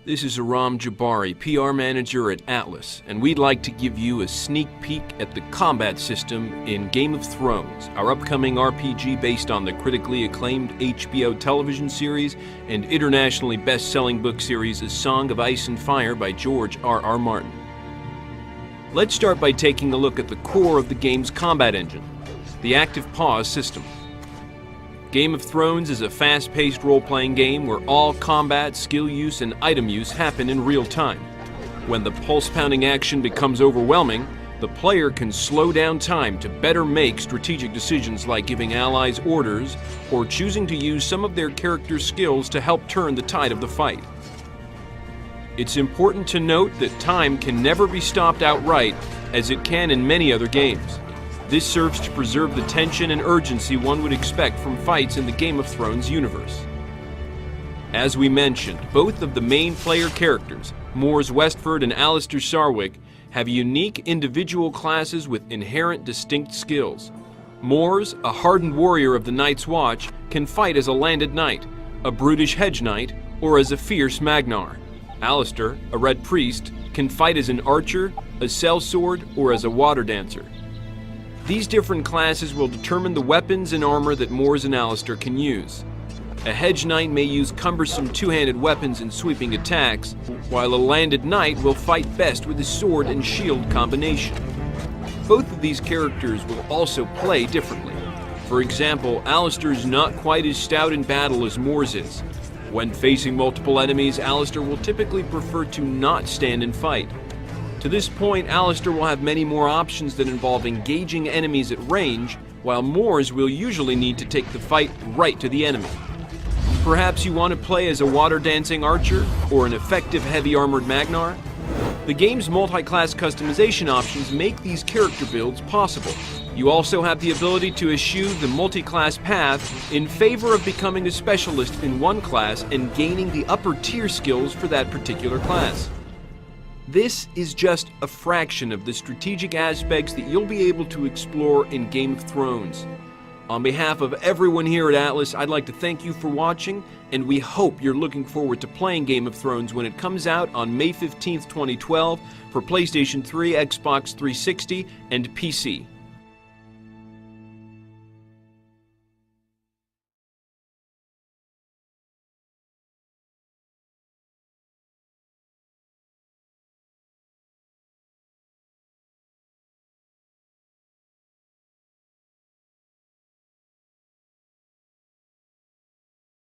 This is Aram Jabari, PR manager at Atlas, and we'd like to give you a sneak peek at the combat system in Game of Thrones, our upcoming RPG based on the critically acclaimed HBO television series and internationally best-selling book series A Song of Ice and Fire by George R.R. Martin. Let's start by taking a look at the core of the game's combat engine, the active pause system. Game of Thrones is a fast-paced role-playing game where all combat, skill use, and item use happen in real time. When the pulse-pounding action becomes overwhelming, the player can slow down time to better make strategic decisions like giving allies orders or choosing to use some of their character's skills to help turn the tide of the fight. It's important to note that time can never be stopped outright, as it can in many other games. This serves to preserve the tension and urgency one would expect from fights in the Game of Thrones universe. As we mentioned, both of the main player characters, Mors Westford and Alistair Sarwyck, have unique individual classes with inherent distinct skills. Mors, a hardened warrior of the Night's Watch, can fight as a landed knight, a brutish hedge knight, or as a fierce Magnar. Alistair, a red priest, can fight as an archer, a sellsword, or as a water dancer. These different classes will determine the weapons and armor that Mors and Alistair can use. A hedge knight may use cumbersome two-handed weapons and sweeping attacks, while a landed knight will fight best with a sword and shield combination. Both of these characters will also play differently. For example, Alistair is not quite as stout in battle as Mors is. When facing multiple enemies, Alistair will typically prefer to not stand and fight. To this point, Alistair will have many more options that involve engaging enemies at range, while Mors will usually need to take the fight right to the enemy. Perhaps you want to play as a water-dancing archer or an effective heavy-armored Magnar? The game's multi-class customization options make these character builds possible. You also have the ability to eschew the multi-class path in favor of becoming a specialist in one class and gaining the upper-tier skills for that particular class. This is just a fraction of the strategic aspects that you'll be able to explore in Game of Thrones. On behalf of everyone here at Atlas, I'd like to thank you for watching, and we hope you're looking forward to playing Game of Thrones when it comes out on May 15th, 2012 for PlayStation 3, Xbox 360, and PC.